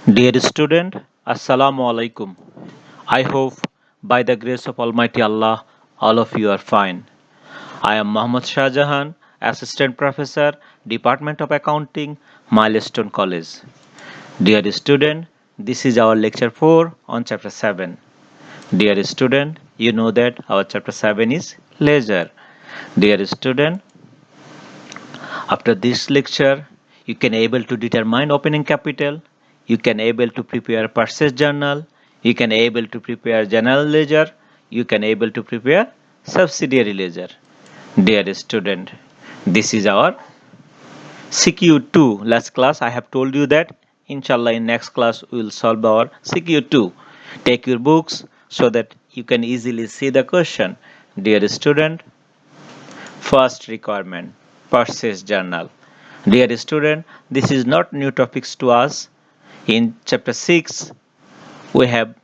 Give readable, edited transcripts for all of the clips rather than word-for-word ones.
Dear student, Assalamu alaikum. I hope by the grace of Almighty Allah, all of you are fine. I am Muhammad Shah Jahan, Assistant Professor, Department of Accounting, Milestone College. Dear student, this is our lecture 4 on chapter 7. Dear student, you know that our chapter 7 is leisure. Dear student, after this lecture, you can able to determine opening capital, you can able to prepare purchase journal, you can able to prepare general ledger, you can able to prepare subsidiary ledger. Dear student, this is our CQ2 last class. I have told you that inshallah in next class we will solve our CQ2. Take your books so that you can easily see the question. Dear student, first requirement, purchase journal. Dear student, this is not new topics to us. In chapter 6, we have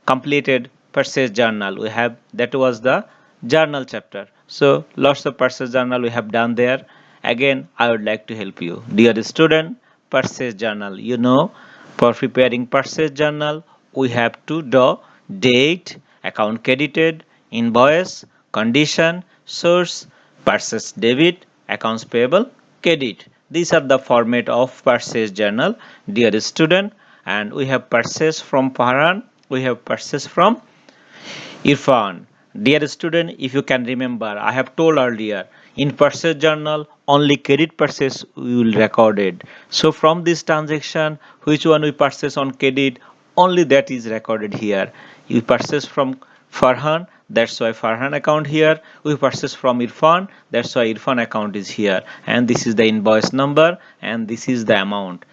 completed purchase journal. We have that was the journal chapter. So lots of purchase journal we have done there. Again, I would like to help you. Dear student, purchase journal. You know, for preparing purchase journal, we have to do date, account credited, invoice, condition, source, purchase debit, accounts payable, credit. These are the format of purchase journal, dear student. And we have purchase from Farhan, we have purchase from Irfan. Dear student, if you can remember, I have told earlier, in purchase journal, only credit purchase we will record it. So from this transaction, which one we purchase on credit, only that is recorded here. You purchase from Farhan, that's why Farhan account here. We purchase from Irfan, that's why Irfan account is here. And this is the invoice number and this is the amount.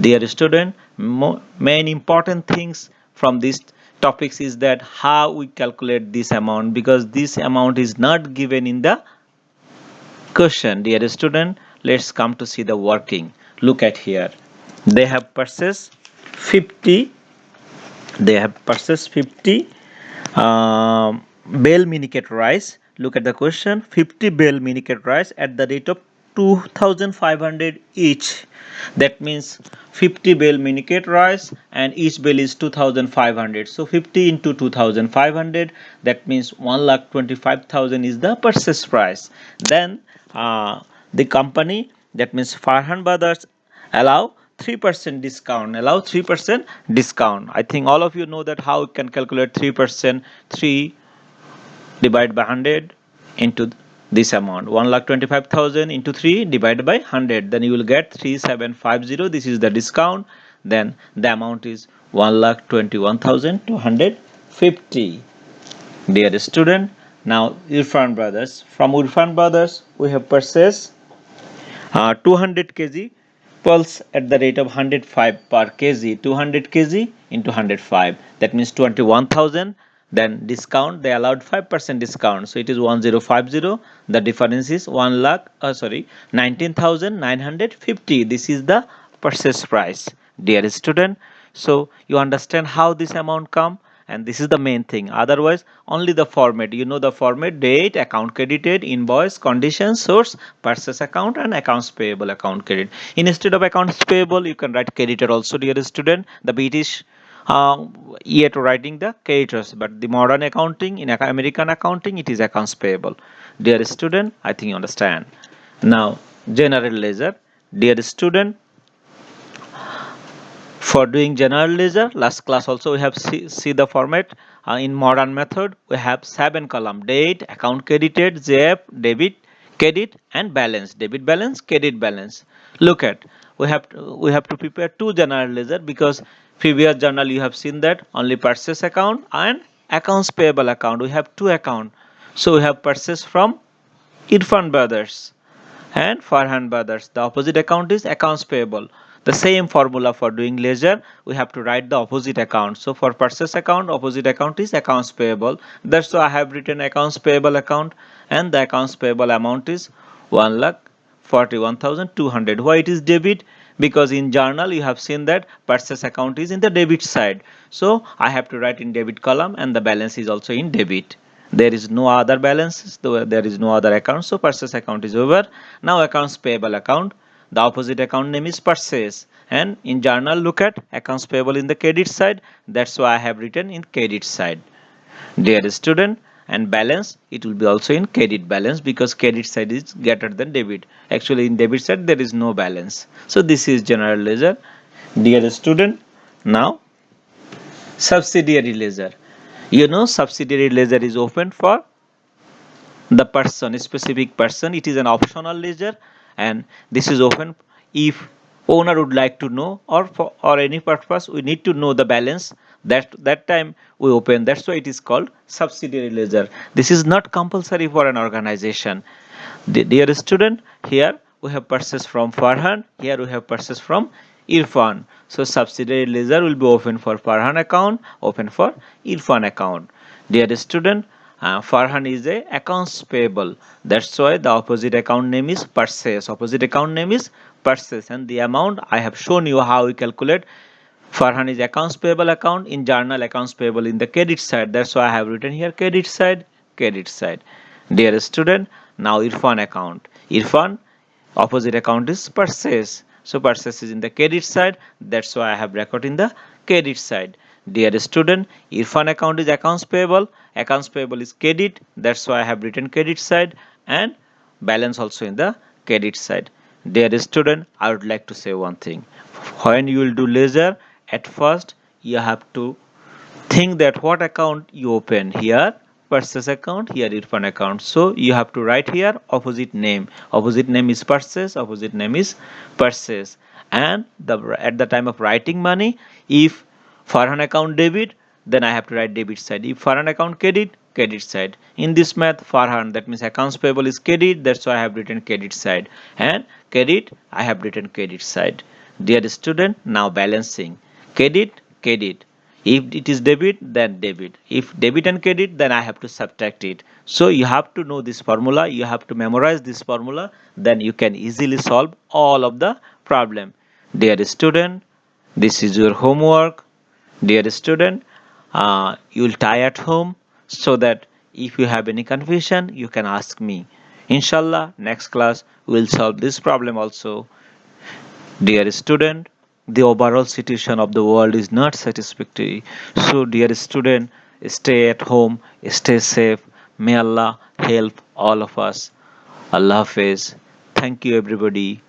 Dear student, main important things from this topics is that how we calculate this amount, because this amount is not given in the question. Dear student, let's come to see the working. Look at here. They have purchased 50. They have purchased 50 bale miniket rice. Look at the question. 50 bale miniket rice at the rate of 2500 each. That means 50 bale miniket rice and each bale is 2500. So 50 into 2500, that means 1,25,000 is the purchase price. Then the company, that means Farhan Brothers, allow 3% discount. Allow 3% discount. I think all of you know that how you can calculate 3%. 3 divided by 100 into this amount, 1,25,000 into 3 divided by 100, then you will get 3750. This is the discount. Then the amount is 1,21,250. Dear student, now Irfan Brothers, from Irfan Brothers we have purchased 200 kg pulse at the rate of 105 per kg. 200 kg into 105, that means 21,000. Then discount, they allowed 5% discount, so it is 1050. The difference is 19,950. This is the purchase price, dear student. So you understand how this amount come, and this is the main thing. Otherwise, only the format, you know the format: date, account credited, invoice, condition, source, purchase account, and accounts payable account credit. Instead of accounts payable, you can write creditor also, dear student. The British yet writing the creditors, but the modern accounting, in American accounting, it is accounts payable. Dear student, I think you understand. Now general ledger. Dear student, for doing general ledger, last class also we have see the format. In modern method we have 7 column: date, account credited, JF, debit, credit, and balance. Debit balance, credit balance. Look at, we have to prepare 2 general ledger, because previous journal you have seen that only purchase account and accounts payable account. We have 2 account. So we have purchase from Irfan Brothers and Farhan Brothers. The opposite account is accounts payable. The same formula for doing ledger, we have to write the opposite account. So for purchase account, opposite account is accounts payable. That's why I have written accounts payable account, and the accounts payable amount is 1,41,200. Why it is debit? Because in journal you have seen that purchase account is in the debit side. So I have to write in debit column, and the balance is also in debit. There is no other balances, there is no other account, so purchase account is over. Now accounts payable account, the opposite account name is purchase. And in journal, look at accounts payable in the credit side. That's why I have written in credit side. Dear student, and balance, it will be also in credit balance because credit side is greater than debit. Actually, in debit side there is no balance. So this is general ledger. Dear student, now subsidiary ledger. You know, subsidiary ledger is open for the person, a specific person. It is an optional ledger, and this is open if owner would like to know, or for or any purpose we need to know the balance. That time we open. That's why it is called subsidiary ledger. This is not compulsory for an organization. Dear student, here we have purchased from Farhan, here we have purchased from Irfan. So subsidiary ledger will be open for Farhan account, open for Irfan account. Dear student, Farhan is a accounts payable. That's why the opposite account name is purchase. Opposite account name is purchase, and the amount I have shown you how we calculate. Farhan is accounts payable account, in journal accounts payable in the credit side. That's why I have written here credit side, credit side. Dear student, now Irfan account. Irfan, opposite account is purchase. So purchase is in the credit side. That's why I have record in the credit side. Dear student, Irfan account is accounts payable. Accounts payable is credit. That's why I have written credit side, and balance also in the credit side. Dear student, I would like to say one thing. When you will do ledger, at first you have to think that what account you open. Here purchase account, here Irfan account. So you have to write here opposite name. Opposite name is purchase, opposite name is purchase. And at the time of writing money, if Farhan account debit, then I have to write debit side. If Farhan account credit, credit side. In this math, Farhan, that means accounts payable is credit, that's why I have written credit side. And credit, I have written credit side. Dear student, now balancing. Credit, credit. If it is debit, then debit. If debit and credit, then I have to subtract it. So you have to know this formula, you have to memorize this formula, then you can easily solve all of the problem. Dear student, this is your homework. Dear student, you will tie at home, so that if you have any confusion, you can ask me. Inshallah, next class we will solve this problem also. Dear student, the overall situation of the world is not satisfactory. So, dear student, stay at home, stay safe. May Allah help all of us. Allah Hafiz. Thank you, everybody.